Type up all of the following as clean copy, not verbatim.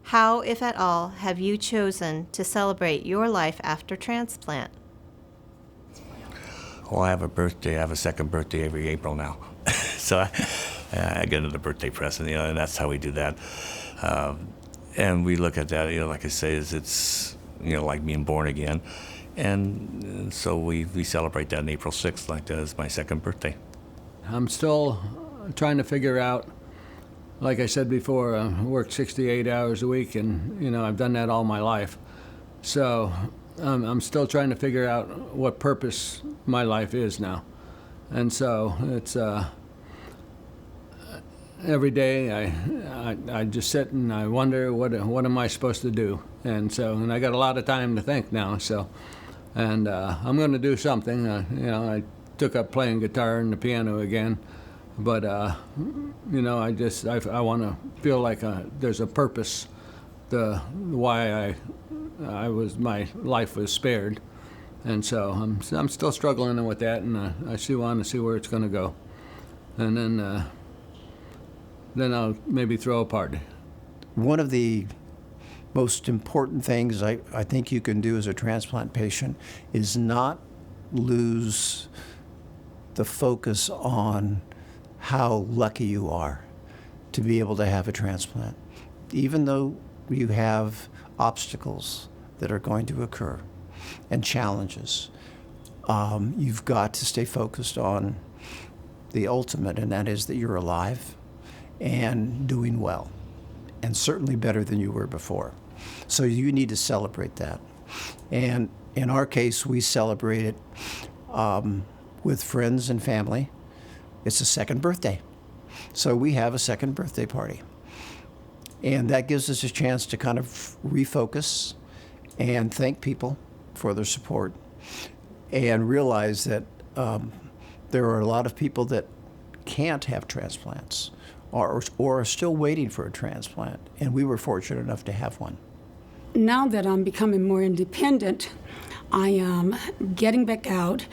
How, if at all, have you chosen to celebrate your life after transplant? Well, I have a birthday. I have a second birthday every April now. So I get another birthday present, and that's how we do that. And we look at that, like I say, it's like being born again. And so we celebrate that on April 6th, like that is my second birthday. I'm still trying to figure out, like I said before, I work 68 hours a week, and I've done that all my life. So I'm still trying to figure out what purpose my life is now. And so it's every day I just sit and I wonder what am I supposed to do. And I got a lot of time to think now. And I'm going to do something. I took up playing guitar and the piano again. But, I want to feel like there's a purpose why my life was spared. And so I'm still struggling with that, and I still want to see where it's going to go. And then I'll maybe throw a party. One of the most important things I think you can do as a transplant patient is not lose the focus on how lucky you are to be able to have a transplant. Even though you have obstacles that are going to occur and challenges, you've got to stay focused on the ultimate, and that is that you're alive and doing well, and certainly better than you were before. So you need to celebrate that. And in our case, we celebrate it with friends and family. It's a second birthday. So we have a second birthday party. And that gives us a chance to kind of refocus and thank people for their support and realize that there are a lot of people that can't have transplants or are still waiting for a transplant. And we were fortunate enough to have one. Now that I'm becoming more independent, I am getting back out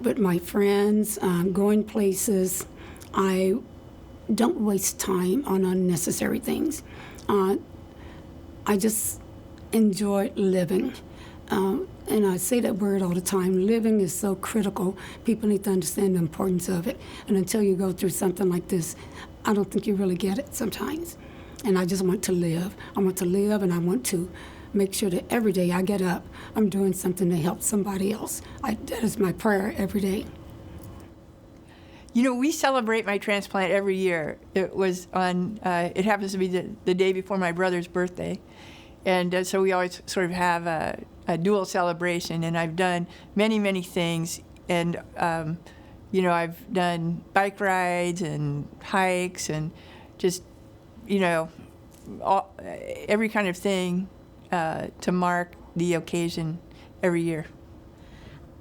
with my friends, going places. I don't waste time on unnecessary things. I just enjoy living. And I say that word all the time. Living is so critical. People need to understand the importance of it. And until you go through something like this, I don't think you really get it sometimes. And I just want to live. I want to live, and I want to make sure that every day I get up, I'm doing something to help somebody else. That is my prayer every day. We celebrate my transplant every year. It was on, it happens to be the day before my brother's birthday. And so we always sort of have a dual celebration. And I've done many, many things. And, I've done bike rides and hikes and just, every kind of thing to mark the occasion every year.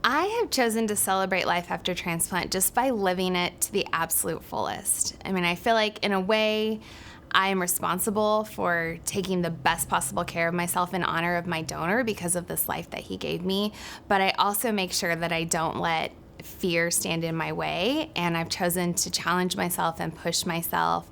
I have chosen to celebrate life after transplant just by living it to the absolute fullest. I mean, I feel like in a way I am responsible for taking the best possible care of myself in honor of my donor because of this life that he gave me. But I also make sure that I don't let fear stand in my way. And I've chosen to challenge myself and push myself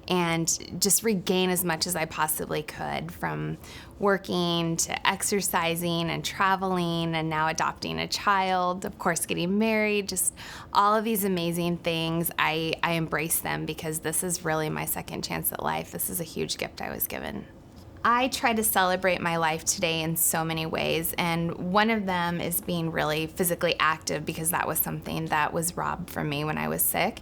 and just regain as much as I possibly could, from working to exercising and traveling and now adopting a child, of course getting married, just all of these amazing things. I embrace them because this is really my second chance at life. This is a huge gift I was given. I try to celebrate my life today in so many ways, and one of them is being really physically active because that was something that was robbed from me when I was sick.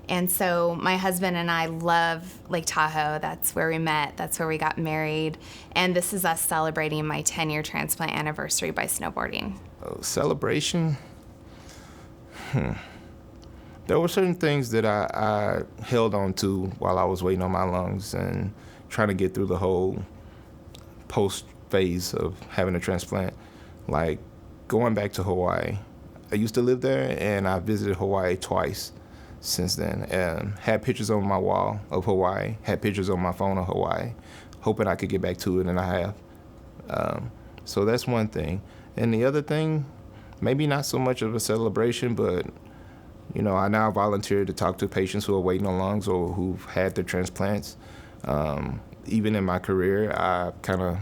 And so my husband and I love Lake Tahoe. That's where we met. That's where we got married. And this is us celebrating my 10-year transplant anniversary by snowboarding. Celebration? There were certain things that I held on to while I was waiting on my lungs and trying to get through the whole post phase of having a transplant, like going back to Hawaii. I used to live there, and I visited Hawaii twice since then, and had pictures on my wall of Hawaii, had pictures on my phone of Hawaii, hoping I could get back to it, and I have. So that's one thing. And the other thing, maybe not so much of a celebration, but I now volunteer to talk to patients who are waiting on lungs or who've had their transplants. even in my career, I kind of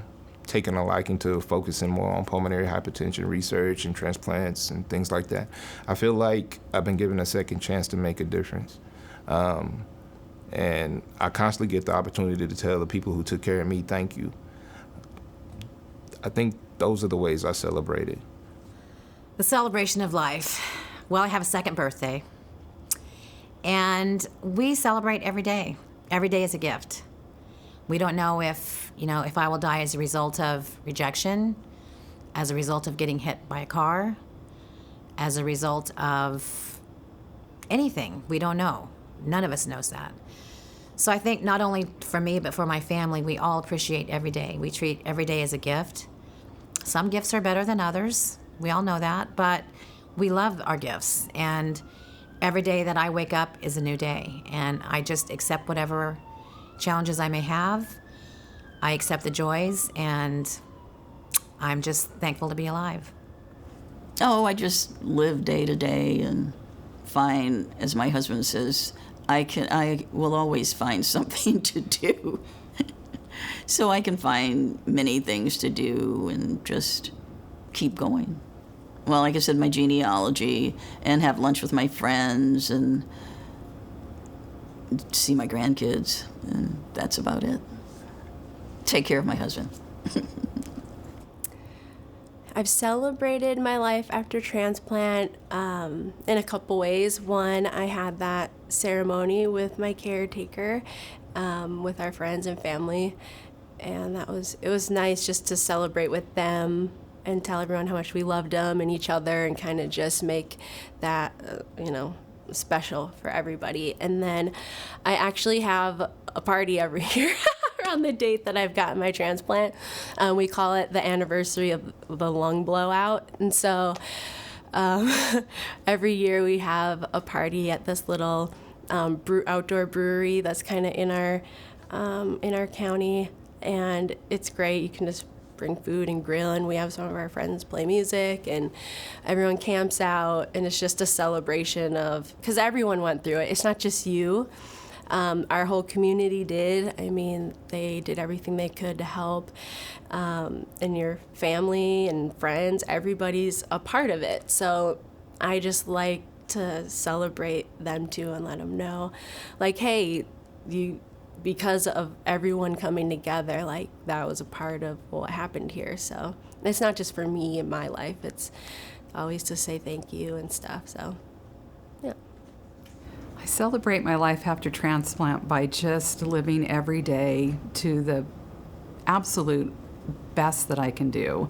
taken a liking to focusing more on pulmonary hypertension research and transplants and things like that. I feel like I've been given a second chance to make a difference. And I constantly get the opportunity to tell the people who took care of me, thank you. I think those are the ways I celebrate it. The celebration of life. Well, I have a second birthday. And we celebrate every day. Every day is a gift. We don't know if I will die as a result of rejection, as a result of getting hit by a car, as a result of anything. We don't know. None of us knows that. So I think not only for me, but for my family, we all appreciate every day. We treat every day as a gift. Some gifts are better than others. We all know that, but we love our gifts. And every day that I wake up is a new day. And I just accept whatever challenges I may have. I accept the joys, and I'm just thankful to be alive. Oh, I just live day to day and find, as my husband says, I will always find something to do. So I can find many things to do and just keep going. Well, like I said, my genealogy, and have lunch with my friends and see my grandkids, and that's about it. Take care of my husband. I've celebrated my life after transplant in a couple ways. One, I had that ceremony with my caretaker, with our friends and family, and it was nice just to celebrate with them and tell everyone how much we loved them and each other, and kind of just make that special for everybody. And then I actually have a party every year around the date that I've gotten my transplant. We call it the anniversary of the lung blowout. And so every year we have a party at this little outdoor brewery that's kind of in our county, and it's great. You can just bring food and grill, and we have some of our friends play music, and everyone camps out, and it's just a celebration of, because everyone went through it. It's not just you. Our whole community did. I mean, they did everything they could to help, and your family and friends, everybody's a part of it. So I just like to celebrate them too and let them know, like, hey, because of everyone coming together, like, that was a part of what happened here. So it's not just for me in my life, it's always to say thank you and stuff. So yeah. I celebrate my life after transplant by just living every day to the absolute best that I can do.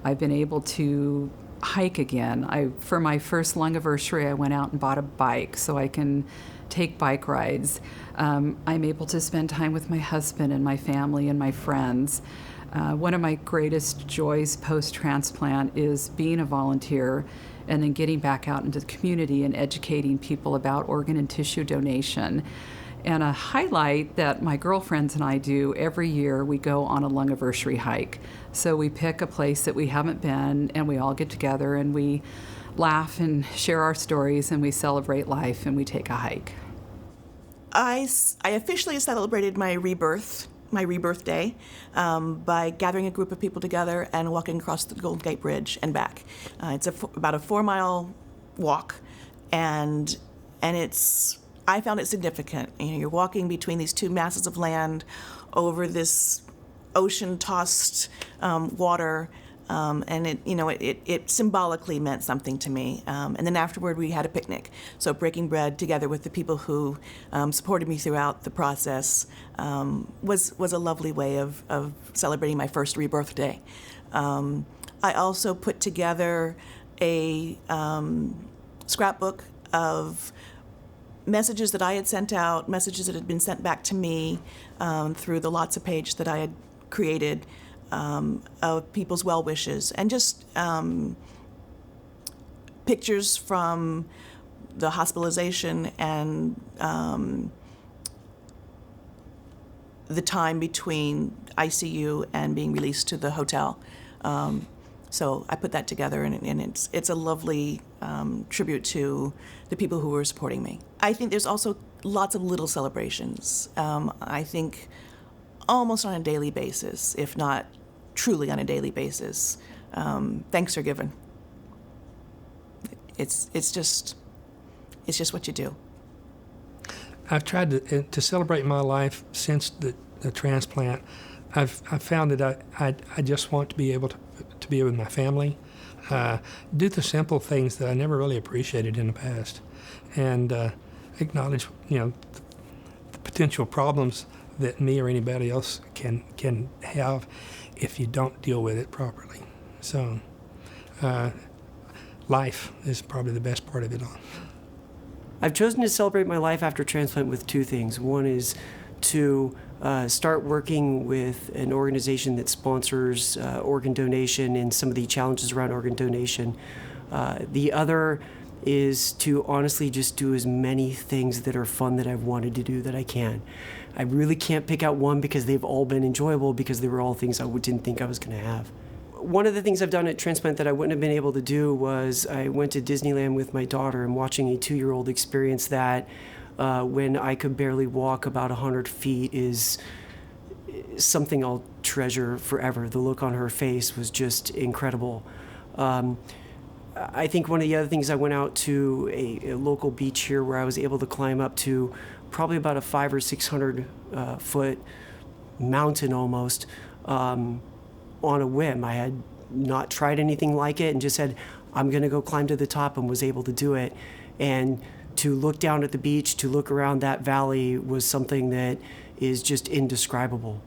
I've been able to hike again. For my first lung anniversary, I went out and bought a bike so I can take bike rides. I'm able to spend time with my husband and my family and my friends. One of my greatest joys post-transplant is being a volunteer and then getting back out into the community and educating people about organ and tissue donation. And a highlight that my girlfriends and I do every year, we go on a lung anniversary hike. So we pick a place that we haven't been, and we all get together and we laugh and share our stories, and we celebrate life, and we take a hike. I officially celebrated my rebirth day, by gathering a group of people together and walking across the Golden Gate Bridge and back. It's about a 4-mile walk, and I found it significant. You're walking between these two masses of land over this ocean-tossed water. And it symbolically meant something to me. And then afterward, we had a picnic. So breaking bread together with the people who supported me throughout the process was a lovely way of celebrating my first rebirth day. I also put together a scrapbook of messages that I had sent out, messages that had been sent back to me through the lots of page that I had created. Of people's well wishes, and just pictures from the hospitalization and the time between ICU and being released to the hotel. So I put that together, and it's a lovely tribute to the people who were supporting me. I think there's also lots of little celebrations. I think almost on a daily basis, if not truly on a daily basis. Thanks are given. It's just what you do. I've tried to celebrate my life since the transplant. I've found that I just want to be able to be with my family, do the simple things that I never really appreciated in the past, and acknowledge the potential problems that me or anybody else can have if you don't deal with it properly. So life is probably the best part of it all. I've chosen to celebrate my life after transplant with two things. One is to start working with an organization that sponsors organ donation and some of the challenges around organ donation. The other is to honestly just do as many things that are fun that I've wanted to do that I can. I really can't pick out one because they've all been enjoyable because they were all things I didn't think I was going to have. One of the things I've done at Transplant that I wouldn't have been able to do was I went to Disneyland with my daughter, and watching a 2-year-old experience that when I could barely walk about 100 feet is something I'll treasure forever. The look on her face was just incredible. I think one of the other things, I went out to a local beach here where I was able to climb up to probably about a 500 or 600 foot mountain almost, on a whim. I had not tried anything like it and just said, I'm going to go climb to the top, and was able to do it. And to look down at the beach, to look around that valley was something that is just indescribable.